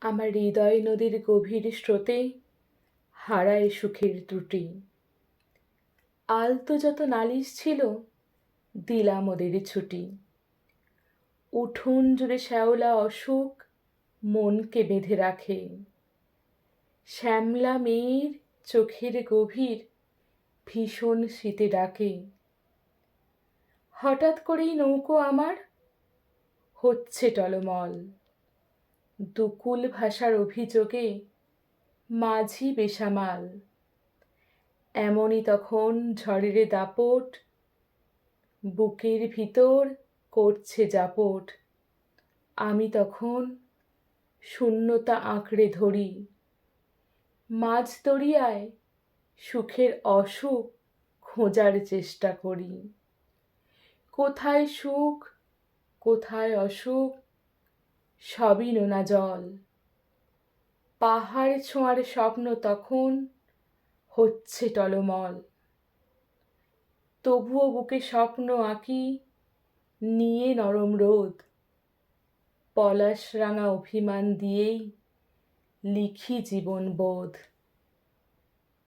আমার হৃদয় নদীর গভীর স্রোতে হারায় সুখের ত্রুটি। আলতো যত নালিশ ছিল দিলাম ওদের ছুটি। উঠোন জুড়ে শ্যাওলা অসুখ মনকে বেঁধে রাখে। শ্যামলা মেয়ের চোখের গভীর ভীষণ স্মৃতি ডাকে। হঠাৎ করেই নৌকো আমার হচ্ছে টলমল। দুকুল ভাষার অভিযোগে মাঝি বেসামাল। এমনই তখন ঝড়ের দাপট বুকের ভিতর করছে জাপট। আমি তখন শূন্যতা আঁকড়ে ধরি। মাঝ দরিয়ায় সুখের অসুখ খোঁজার চেষ্টা করি। কোথায় সুখ কোথায় অসুখ সবই নোনা জল। পাহাড় ছোঁয়ার স্বপ্ন তখন হচ্ছে টলমল। তবুও বুকে স্বপ্ন আঁকি নিয়ে নরম রোদ। পলাশ রাঙা অভিমান দিয়েই লিখি জীবনবোধ।